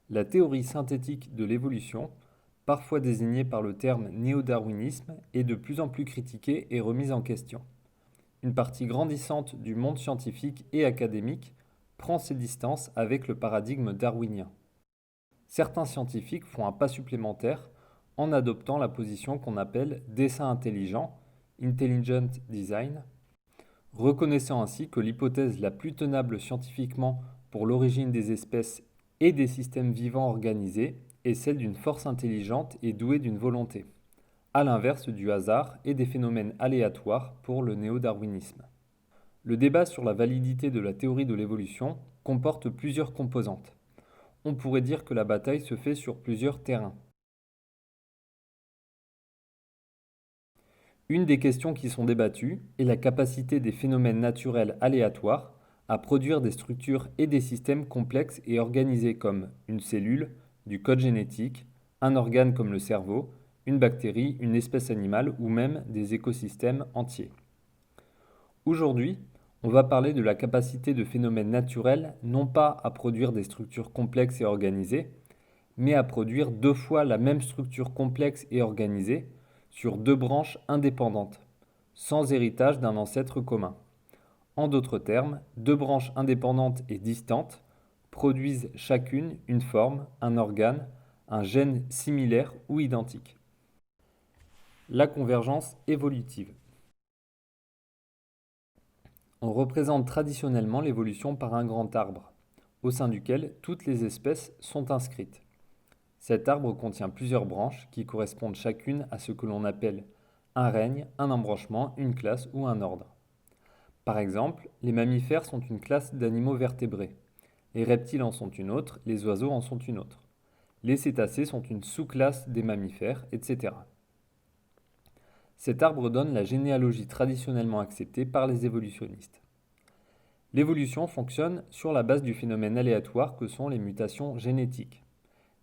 La théorie synthétique de l'évolution, parfois désignée par le terme néo-darwinisme, est de plus en plus critiquée et remise en question. Une partie grandissante du monde scientifique et académique prend ses distances avec le paradigme darwinien. Certains scientifiques font un pas supplémentaire en adoptant la position qu'on appelle dessin intelligent, intelligent design, reconnaissant ainsi que l'hypothèse la plus tenable scientifiquement pour l'origine des espèces et des systèmes vivants organisés est celle d'une force intelligente et douée d'une volonté, à l'inverse du hasard et des phénomènes aléatoires pour le néo-darwinisme. Le débat sur la validité de la théorie de l'évolution comporte plusieurs composantes. On pourrait dire que la bataille se fait sur plusieurs terrains. Une des questions qui sont débattues est la capacité des phénomènes naturels aléatoires à produire des structures et des systèmes complexes et organisés comme une cellule, du code génétique, un organe comme le cerveau, une bactérie, une espèce animale ou même des écosystèmes entiers. Aujourd'hui, on va parler de la capacité de phénomènes naturels non pas à produire des structures complexes et organisées, mais à produire deux fois la même structure complexe et organisée sur deux branches indépendantes, sans héritage d'un ancêtre commun. En d'autres termes, deux branches indépendantes et distantes produisent chacune une forme, un organe, un gène similaire ou identique. La convergence évolutive. On représente traditionnellement l'évolution par un grand arbre, au sein duquel toutes les espèces sont inscrites. Cet arbre contient plusieurs branches qui correspondent chacune à ce que l'on appelle un règne, un embranchement, une classe ou un ordre. Par exemple, les mammifères sont une classe d'animaux vertébrés, les reptiles en sont une autre, les oiseaux en sont une autre. Les cétacés sont une sous-classe des mammifères, etc. Cet arbre donne la généalogie traditionnellement acceptée par les évolutionnistes. L'évolution fonctionne sur la base du phénomène aléatoire que sont les mutations génétiques.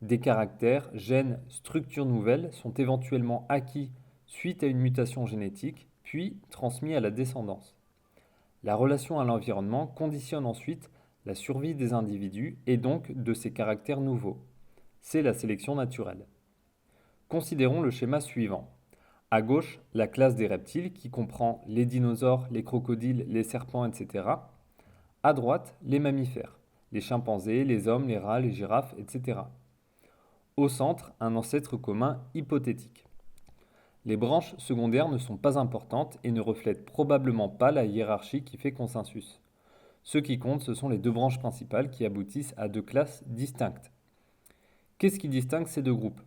Des caractères, gènes, structures nouvelles sont éventuellement acquis suite à une mutation génétique, puis transmis à la descendance. La relation à l'environnement conditionne ensuite la survie des individus et donc de ces caractères nouveaux. C'est la sélection naturelle. Considérons le schéma suivant. À gauche, la classe des reptiles qui comprend les dinosaures, les crocodiles, les serpents, etc. À droite, les mammifères, les chimpanzés, les hommes, les rats, les girafes, etc. Au centre, un ancêtre commun hypothétique. Les branches secondaires ne sont pas importantes et ne reflètent probablement pas la hiérarchie qui fait consensus. Ce qui compte, ce sont les deux branches principales qui aboutissent à deux classes distinctes. Qu'est-ce qui distingue ces deux groupes?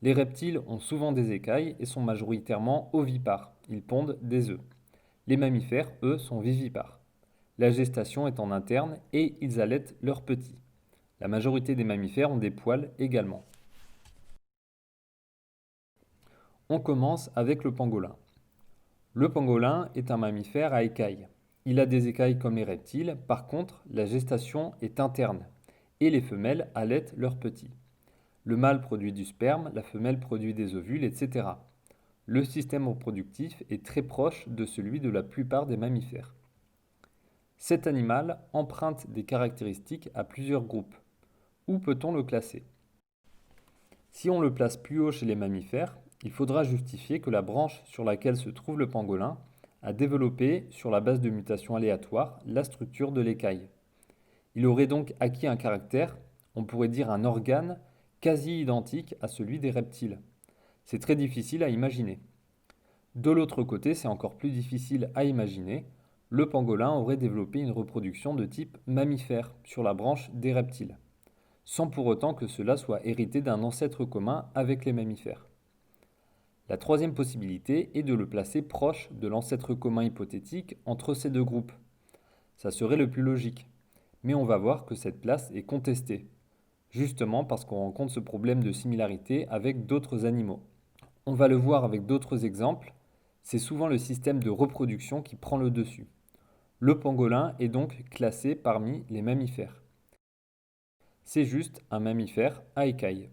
Les reptiles ont souvent des écailles et sont majoritairement ovipares. Ils pondent des œufs. Les mammifères, eux, sont vivipares. La gestation est en interne et ils allaitent leurs petits. La majorité des mammifères ont des poils également. On commence avec le pangolin. Le pangolin est un mammifère à écailles. Il a des écailles comme les reptiles, par contre, la gestation est interne et les femelles allaitent leurs petits. Le mâle produit du sperme, la femelle produit des ovules, etc. Le système reproductif est très proche de celui de la plupart des mammifères. Cet animal emprunte des caractéristiques à plusieurs groupes. Où peut-on le classer? Si on le place plus haut chez les mammifères, il faudra justifier que la branche sur laquelle se trouve le pangolin a développé, sur la base de mutations aléatoires, la structure de l'écaille. Il aurait donc acquis un caractère, on pourrait dire un organe, quasi identique à celui des reptiles. C'est très difficile à imaginer. De l'autre côté, c'est encore plus difficile à imaginer. Le pangolin aurait développé une reproduction de type mammifère sur la branche des reptiles, sans pour autant que cela soit hérité d'un ancêtre commun avec les mammifères. La troisième possibilité est de le placer proche de l'ancêtre commun hypothétique entre ces deux groupes. Ça serait le plus logique. Mais on va voir que cette place est contestée, justement parce qu'on rencontre ce problème de similarité avec d'autres animaux. On va le voir avec d'autres exemples, c'est souvent le système de reproduction qui prend le dessus. Le pangolin est donc classé parmi les mammifères. C'est juste un mammifère à écailles.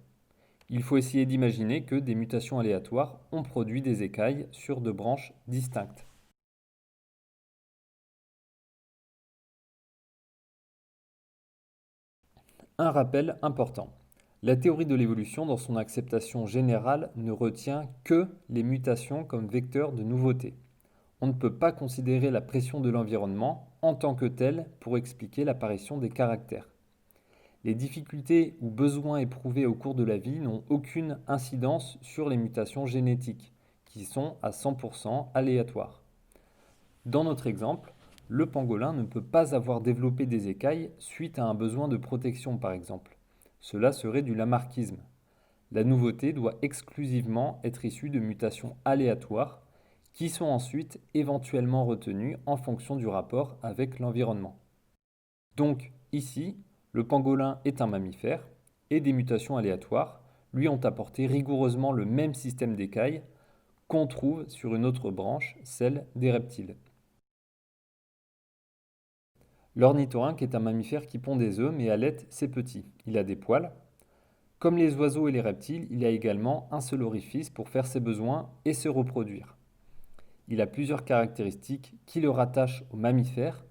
Il faut essayer d'imaginer que des mutations aléatoires ont produit des écailles sur deux branches distinctes. Un rappel important. La théorie de l'évolution, dans son acceptation générale, ne retient que les mutations comme vecteurs de nouveautés. On ne peut pas considérer la pression de l'environnement en tant que telle pour expliquer l'apparition des caractères. Les difficultés ou besoins éprouvés au cours de la vie n'ont aucune incidence sur les mutations génétiques, qui sont à 100% aléatoires. Dans notre exemple, le pangolin ne peut pas avoir développé des écailles suite à un besoin de protection par exemple. Cela serait du lamarckisme. La nouveauté doit exclusivement être issue de mutations aléatoires qui sont ensuite éventuellement retenues en fonction du rapport avec l'environnement. Donc ici, le pangolin est un mammifère et des mutations aléatoires lui ont apporté rigoureusement le même système d'écailles qu'on trouve sur une autre branche, celle des reptiles. L'ornithorynque est un mammifère qui pond des œufs mais allait ses petits. Il a des poils. Comme les oiseaux et les reptiles, il a également un seul orifice pour faire ses besoins et se reproduire. Il a plusieurs caractéristiques qui le rattachent aux mammifères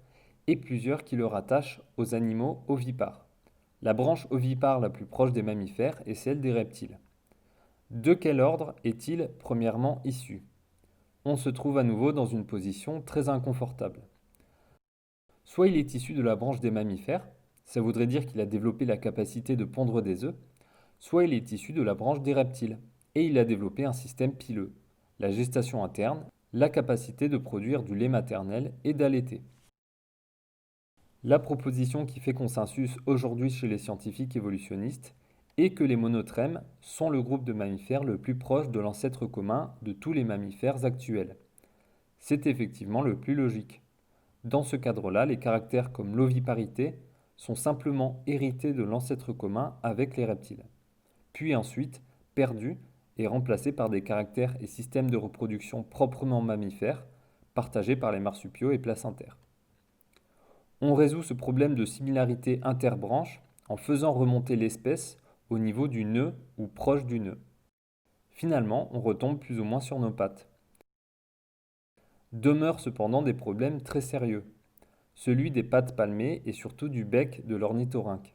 et plusieurs qui le rattachent aux animaux ovipares. La branche ovipare la plus proche des mammifères est celle des reptiles. De quel ordre est-il premièrement issu? On se trouve à nouveau dans une position très inconfortable. Soit il est issu de la branche des mammifères, ça voudrait dire qu'il a développé la capacité de pondre des œufs, soit il est issu de la branche des reptiles, et il a développé un système pileux, la gestation interne, la capacité de produire du lait maternel et d'allaiter. La proposition qui fait consensus aujourd'hui chez les scientifiques évolutionnistes est que les monotrèmes sont le groupe de mammifères le plus proche de l'ancêtre commun de tous les mammifères actuels. C'est effectivement le plus logique. Dans ce cadre-là, les caractères comme l'oviparité sont simplement hérités de l'ancêtre commun avec les reptiles, puis ensuite perdus et remplacés par des caractères et systèmes de reproduction proprement mammifères, partagés par les marsupiaux et placentaires. On résout ce problème de similarité interbranche en faisant remonter l'espèce au niveau du nœud ou proche du nœud. Finalement, on retombe plus ou moins sur nos pattes. Demeurent cependant des problèmes très sérieux, celui des pattes palmées et surtout du bec de l'ornithorynque.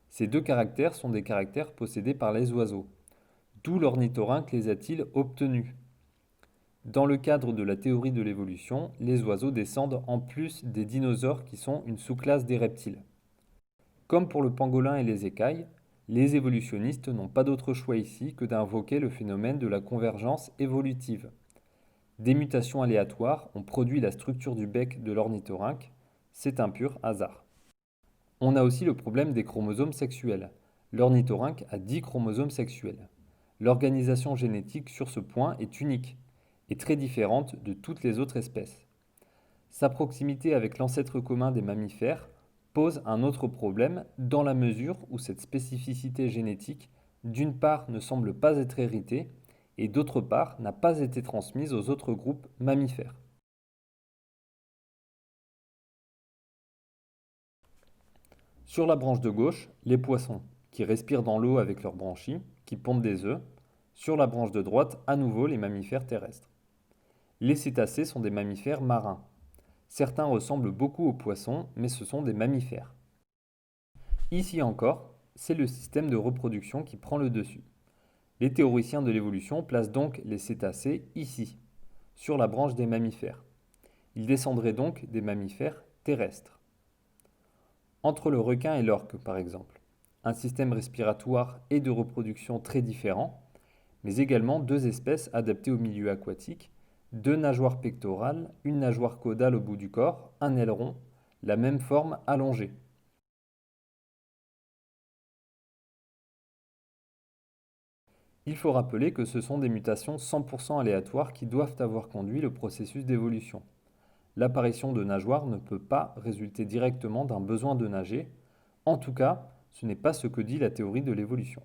Ces deux caractères sont des caractères possédés par les oiseaux. D'où l'ornithorynque les a-t-il obtenus? Dans le cadre de la théorie de l'évolution, les oiseaux descendent en plus des dinosaures qui sont une sous-classe des reptiles. Comme pour le pangolin et les écailles, les évolutionnistes n'ont pas d'autre choix ici que d'invoquer le phénomène de la convergence évolutive. Des mutations aléatoires ont produit la structure du bec de l'ornithorynque, c'est un pur hasard. On a aussi le problème des chromosomes sexuels. L'ornithorynque a 10 chromosomes sexuels. L'organisation génétique sur ce point est unique et très différente de toutes les autres espèces. Sa proximité avec l'ancêtre commun des mammifères pose un autre problème dans la mesure où cette spécificité génétique, d'une part, ne semble pas être héritée et d'autre part, n'a pas été transmise aux autres groupes mammifères. Sur la branche de gauche, les poissons, qui respirent dans l'eau avec leurs branchies, qui pondent des œufs. Sur la branche de droite, à nouveau, les mammifères terrestres. Les cétacés sont des mammifères marins. Certains ressemblent beaucoup aux poissons, mais ce sont des mammifères. Ici encore, c'est le système de reproduction qui prend le dessus. Les théoriciens de l'évolution placent donc les cétacés ici, sur la branche des mammifères. Ils descendraient donc des mammifères terrestres. Entre le requin et l'orque, par exemple, un système respiratoire et de reproduction très différent, mais également deux espèces adaptées au milieu aquatique, deux nageoires pectorales, une nageoire caudale au bout du corps, un aileron, la même forme allongée. Il faut rappeler que ce sont des mutations 100% aléatoires qui doivent avoir conduit le processus d'évolution. L'apparition de nageoires ne peut pas résulter directement d'un besoin de nager. En tout cas, ce n'est pas ce que dit la théorie de l'évolution.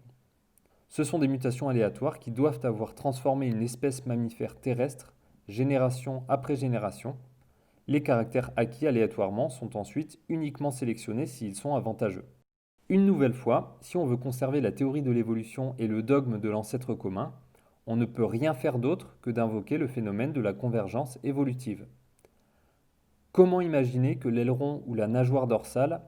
Ce sont des mutations aléatoires qui doivent avoir transformé une espèce mammifère terrestre, génération après génération. Les caractères acquis aléatoirement sont ensuite uniquement sélectionnés s'ils sont avantageux. Une nouvelle fois, si on veut conserver la théorie de l'évolution et le dogme de l'ancêtre commun, on ne peut rien faire d'autre que d'invoquer le phénomène de la convergence évolutive. Comment imaginer que l'aileron ou la nageoire dorsale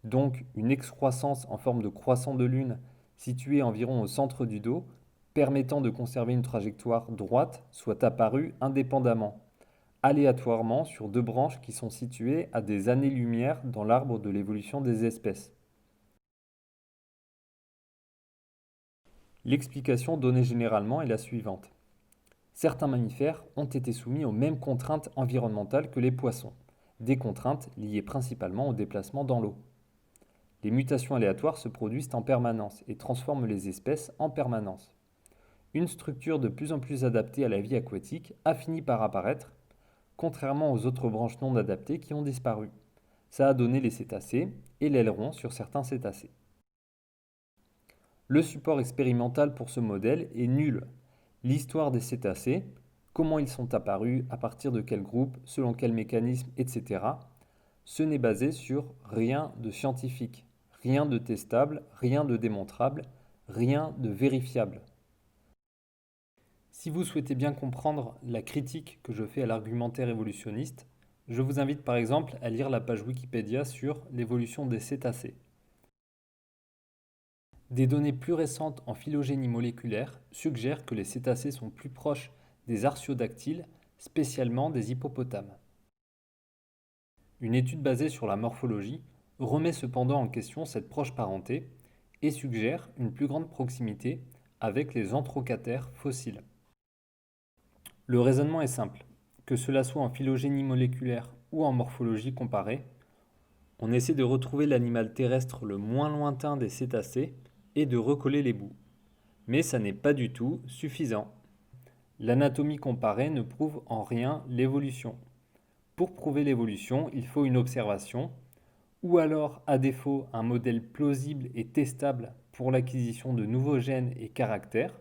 donc une excroissance en forme de croissant de lune située environ au centre du dos, permettant de conserver une trajectoire droite, soit apparue indépendamment, aléatoirement sur deux branches qui sont situées à des années-lumière dans l'arbre de l'évolution des espèces. L'explication donnée généralement est la suivante. Certains mammifères ont été soumis aux mêmes contraintes environnementales que les poissons, des contraintes liées principalement au déplacement dans l'eau. Les mutations aléatoires se produisent en permanence et transforment les espèces en permanence. Une structure de plus en plus adaptée à la vie aquatique a fini par apparaître, contrairement aux autres branches non adaptées qui ont disparu. Ça a donné les cétacés et l'aileron sur certains cétacés. Le support expérimental pour ce modèle est nul. L'histoire des cétacés, comment ils sont apparus, à partir de quel groupe, selon quel mécanisme, etc., ce n'est basé sur rien de scientifique, rien de testable, rien de démontrable, rien de vérifiable. Si vous souhaitez bien comprendre la critique que je fais à l'argumentaire évolutionniste, je vous invite par exemple à lire la page Wikipédia sur l'évolution des cétacés. Des données plus récentes en phylogénie moléculaire suggèrent que les cétacés sont plus proches des artiodactyles, spécialement des hippopotames. Une étude basée sur la morphologie remet cependant en question cette proche parenté et suggère une plus grande proximité avec les anthrochataires fossiles. Le raisonnement est simple. Que cela soit en phylogénie moléculaire ou en morphologie comparée, on essaie de retrouver l'animal terrestre le moins lointain des cétacés et de recoller les bouts. Mais ça n'est pas du tout suffisant. L'anatomie comparée ne prouve en rien l'évolution. Pour prouver l'évolution, il faut une observation, ou alors, à défaut, un modèle plausible et testable pour l'acquisition de nouveaux gènes et caractères,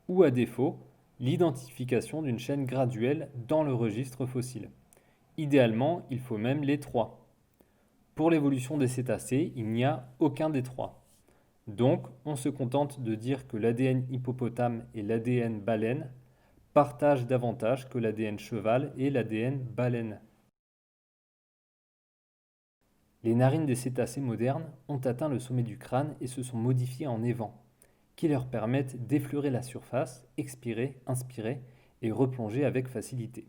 ou à défaut, l'identification d'une chaîne graduelle dans le registre fossile. Idéalement, il faut même les trois. Pour l'évolution des cétacés, il n'y a aucun des trois. Donc, on se contente de dire que l'ADN hippopotame et l'ADN baleine partagent davantage que l'ADN cheval et l'ADN baleine. Les narines des cétacés modernes ont atteint le sommet du crâne et se sont modifiées en évents, qui leur permettent d'effleurer la surface, expirer, inspirer et replonger avec facilité.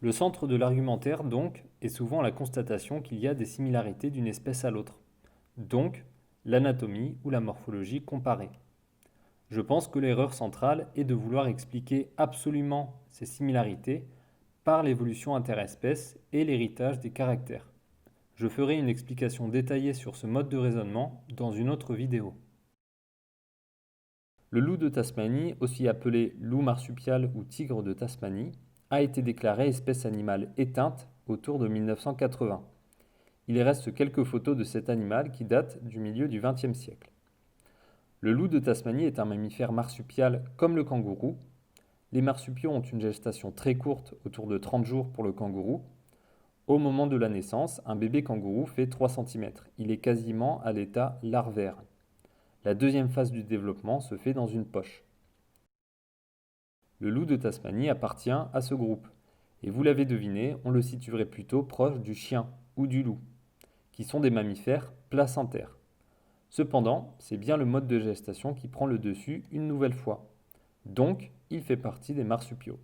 Le centre de l'argumentaire, donc, est souvent la constatation qu'il y a des similarités d'une espèce à l'autre, donc l'anatomie ou la morphologie comparée. Je pense que l'erreur centrale est de vouloir expliquer absolument ces similarités par l'évolution interespèce et l'héritage des caractères. Je ferai une explication détaillée sur ce mode de raisonnement dans une autre vidéo. Le loup de Tasmanie, aussi appelé loup marsupial ou tigre de Tasmanie, a été déclaré espèce animale éteinte autour de 1980. Il reste quelques photos de cet animal qui datent du milieu du XXe siècle. Le loup de Tasmanie est un mammifère marsupial comme le kangourou. Les marsupiaux ont une gestation très courte, autour de 30 jours pour le kangourou. Au moment de la naissance, un bébé kangourou fait 3 cm. Il est quasiment à l'état larvaire. La deuxième phase du développement se fait dans une poche. Le loup de Tasmanie appartient à ce groupe. Et vous l'avez deviné, on le situerait plutôt proche du chien ou du loup, qui sont des mammifères placentaires. Cependant, c'est bien le mode de gestation qui prend le dessus une nouvelle fois. Donc, il fait partie des marsupiaux.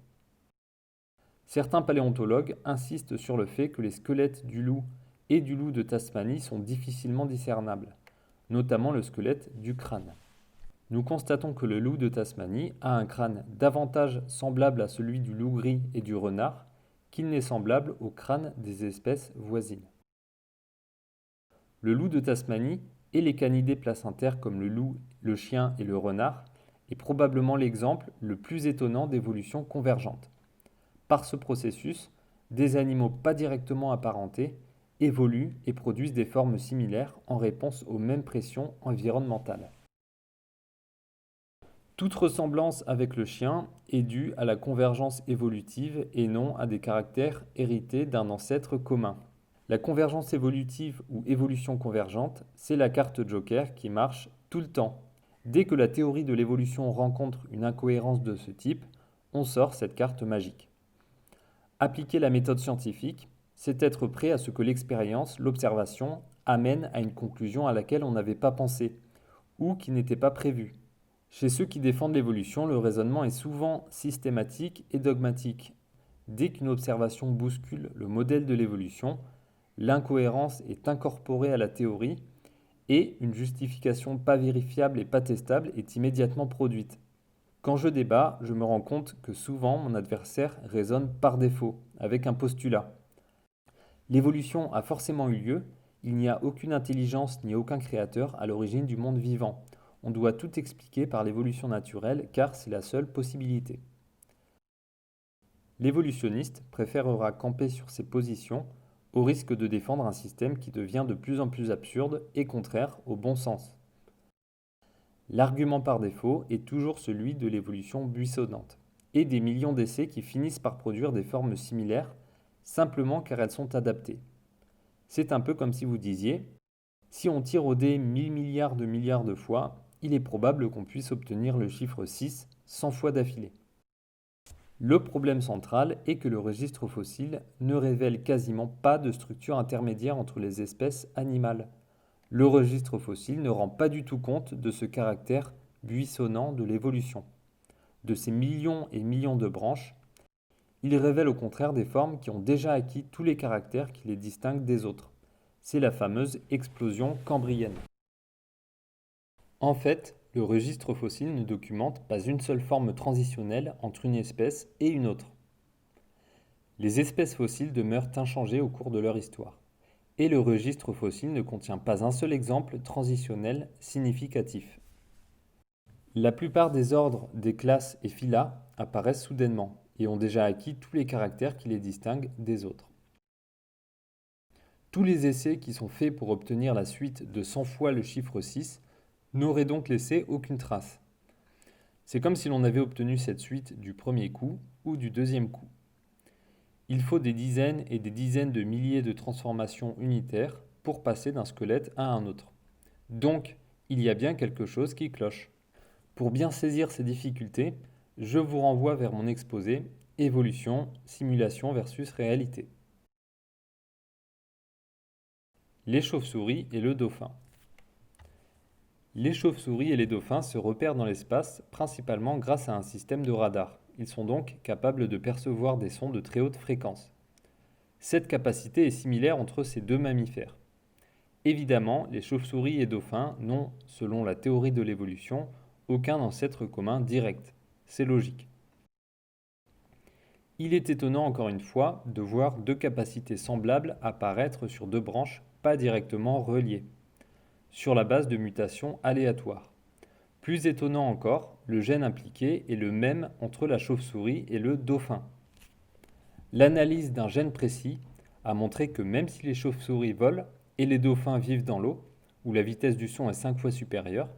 Certains paléontologues insistent sur le fait que les squelettes du loup et du loup de Tasmanie sont difficilement discernables, notamment le squelette du crâne. Nous constatons que le loup de Tasmanie a un crâne davantage semblable à celui du loup gris et du renard qu'il n'est semblable au crâne des espèces voisines. Le loup de Tasmanie et les canidés placentaires comme le loup, le chien et le renard est probablement l'exemple le plus étonnant d'évolution convergente. Par ce processus, des animaux pas directement apparentés évoluent et produisent des formes similaires en réponse aux mêmes pressions environnementales. Toute ressemblance avec le chien est due à la convergence évolutive et non à des caractères hérités d'un ancêtre commun. La convergence évolutive ou évolution convergente, c'est la carte joker qui marche tout le temps. Dès que la théorie de l'évolution rencontre une incohérence de ce type, on sort cette carte magique. Appliquer la méthode scientifique, C'est être prêt à ce que l'expérience, l'observation, amène à une conclusion à laquelle on n'avait pas pensé, ou qui n'était pas prévue. Chez ceux qui défendent l'évolution, le raisonnement est souvent systématique et dogmatique. Dès qu'une observation bouscule le modèle de l'évolution, l'incohérence est incorporée à la théorie et une justification pas vérifiable et pas testable est immédiatement produite. Quand je débat, je me rends compte que souvent mon adversaire raisonne par défaut, avec un postulat. L'évolution a forcément eu lieu, il n'y a aucune intelligence ni aucun créateur à l'origine du monde vivant. On doit tout expliquer par l'évolution naturelle car c'est la seule possibilité. L'évolutionniste préférera camper sur ses positions au risque de défendre un système qui devient de plus en plus absurde et contraire au bon sens. L'argument par défaut est toujours celui de l'évolution buissonnante et des millions d'essais qui finissent par produire des formes similaires simplement car elles sont adaptées. C'est un peu comme si vous disiez, si on tire au dé 1000 milliards de fois, il est probable qu'on puisse obtenir le chiffre 6 100 fois d'affilée. Le problème central est que le registre fossile ne révèle quasiment pas de structure intermédiaire entre les espèces animales. Le registre fossile ne rend pas du tout compte de ce caractère buissonnant de l'évolution. De ces millions et millions de branches, il révèle au contraire des formes qui ont déjà acquis tous les caractères qui les distinguent des autres. C'est la fameuse explosion cambrienne. En fait, le registre fossile ne documente pas une seule forme transitionnelle entre une espèce et une autre. Les espèces fossiles demeurent inchangées au cours de leur histoire. Et le registre fossile ne contient pas un seul exemple transitionnel significatif. La plupart des ordres, des classes et phyla apparaissent soudainement et ont déjà acquis tous les caractères qui les distinguent des autres. Tous les essais qui sont faits pour obtenir la suite de 100 fois le chiffre 6 n'auraient donc laissé aucune trace. C'est comme si l'on avait obtenu cette suite du premier coup ou du deuxième coup. Il faut des dizaines et des dizaines de milliers de transformations unitaires pour passer d'un squelette à un autre. Donc, il y a bien quelque chose qui cloche. Pour bien saisir ces difficultés, je vous renvoie vers mon exposé Évolution, simulation versus réalité. Les chauves-souris et le dauphin. Les chauves-souris et les dauphins se repèrent dans l'espace principalement grâce à un système de radar. Ils sont donc capables de percevoir des sons de très haute fréquence. Cette capacité est similaire entre ces deux mammifères. Évidemment, les chauves-souris et dauphins n'ont, selon la théorie de l'évolution, aucun ancêtre commun direct. C'est logique. Il est étonnant encore une fois de voir deux capacités semblables apparaître sur deux branches pas directement reliées, sur la base de mutations aléatoires. Plus étonnant encore, le gène impliqué est le même entre la chauve-souris et le dauphin. L'analyse d'un gène précis a montré que même si les chauves-souris volent et les dauphins vivent dans l'eau, où la vitesse du son est 5 fois supérieure,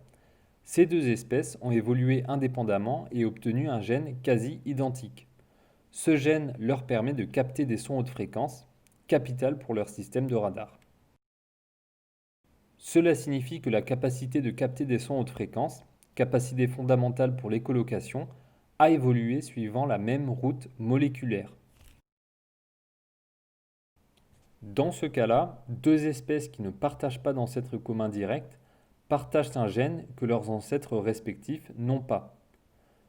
ces deux espèces ont évolué indépendamment et obtenu un gène quasi identique. Ce gène leur permet de capter des sons haute fréquence, capital pour leur système de radar. Cela signifie que la capacité de capter des sons haute fréquence, capacité fondamentale pour l'écholocation, a évolué suivant la même route moléculaire. Dans ce cas-là, deux espèces qui ne partagent pas d'ancêtre commun direct partagent un gène que leurs ancêtres respectifs n'ont pas.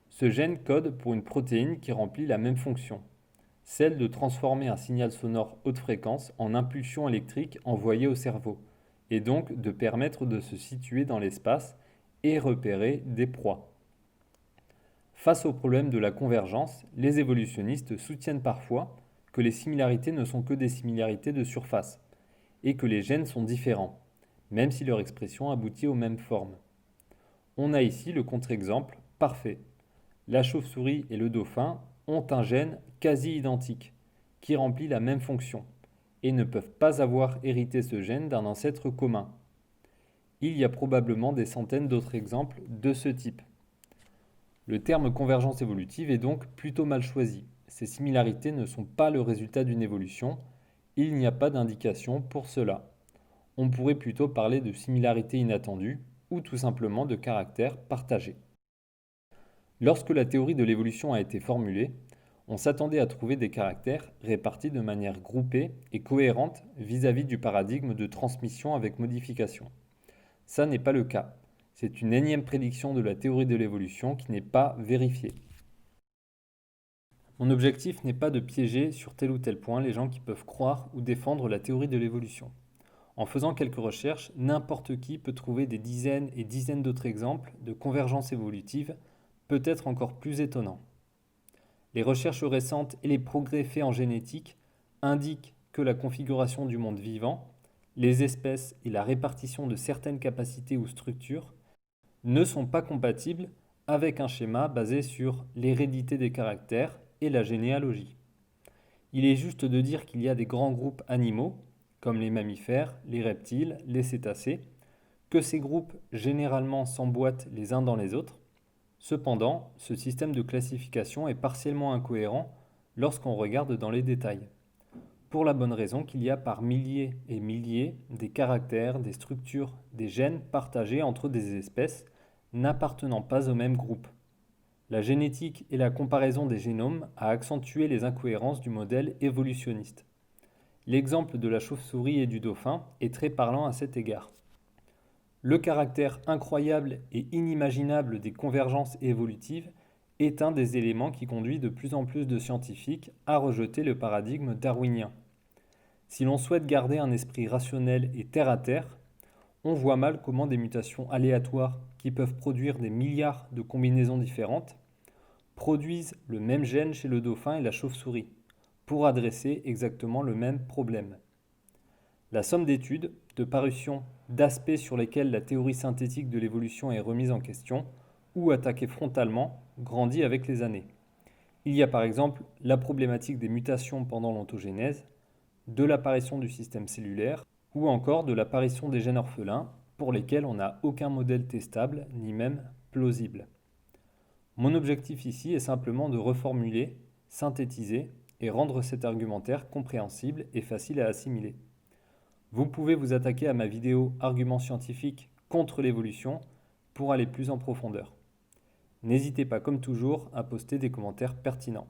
Ce gène code pour une protéine qui remplit la même fonction, celle de transformer un signal sonore haute fréquence en impulsion électrique envoyée au cerveau, et donc de permettre de se situer dans l'espace et repérer des proies. Face au problème de la convergence, les évolutionnistes soutiennent parfois que les similarités ne sont que des similarités de surface, et que les gènes sont différents, même si leur expression aboutit aux mêmes formes. On a ici le contre-exemple parfait. La chauve-souris et le dauphin ont un gène quasi identique, qui remplit la même fonction, et ne peuvent pas avoir hérité ce gène d'un ancêtre commun. Il y a probablement des centaines d'autres exemples de ce type. Le terme convergence évolutive est donc plutôt mal choisi. Ces similarités ne sont pas le résultat d'une évolution, il n'y a pas d'indication pour cela. On pourrait plutôt parler de similarité inattendue ou tout simplement de caractères partagés. Lorsque la théorie de l'évolution a été formulée, On s'attendait à trouver des caractères répartis de manière groupée et cohérente vis-à-vis du paradigme de transmission avec modification. Ça n'est pas le cas. C'est une énième prédiction de la théorie de l'évolution qui n'est pas vérifiée. Mon objectif n'est pas de piéger sur tel ou tel point les gens qui peuvent croire ou défendre la théorie de l'évolution. En faisant quelques recherches, n'importe qui peut trouver des dizaines et dizaines d'autres exemples de convergence évolutive, peut-être encore plus étonnants. Les recherches récentes et les progrès faits en génétique indiquent que la configuration du monde vivant, les espèces et la répartition de certaines capacités ou structures ne sont pas compatibles avec un schéma basé sur l'hérédité des caractères et la généalogie. Il est juste de dire qu'il y a des grands groupes animaux, comme les mammifères, les reptiles, les cétacés, que ces groupes généralement s'emboîtent les uns dans les autres. Cependant, ce système de classification est partiellement incohérent lorsqu'on regarde dans les détails. Pour la bonne raison qu'il y a par milliers et milliers des caractères, des structures, des gènes partagés entre des espèces n'appartenant pas au même groupe. La génétique et la comparaison des génomes a accentué les incohérences du modèle évolutionniste. L'exemple de la chauve-souris et du dauphin est très parlant à cet égard. Le caractère incroyable et inimaginable des convergences évolutives est un des éléments qui conduit de plus en plus de scientifiques à rejeter le paradigme darwinien. Si l'on souhaite garder un esprit rationnel et terre-à-terre, on voit mal comment des mutations aléatoires qui peuvent produire des milliards de combinaisons différentes produisent le même gène chez le dauphin et la chauve-souris, pour adresser exactement le même problème. La somme d'études, de parutions, d'aspects sur lesquels la théorie synthétique de l'évolution est remise en question ou attaquée frontalement grandit avec les années. Il y a par exemple la problématique des mutations pendant l'ontogénèse, de l'apparition du système cellulaire ou encore de l'apparition des gènes orphelins pour lesquels on n'a aucun modèle testable ni même plausible. Mon objectif ici est simplement de reformuler, synthétiser et rendre cet argumentaire compréhensible et facile à assimiler. Vous pouvez vous attaquer à ma vidéo Arguments scientifiques contre l'évolution pour aller plus en profondeur. N'hésitez pas comme toujours à poster des commentaires pertinents.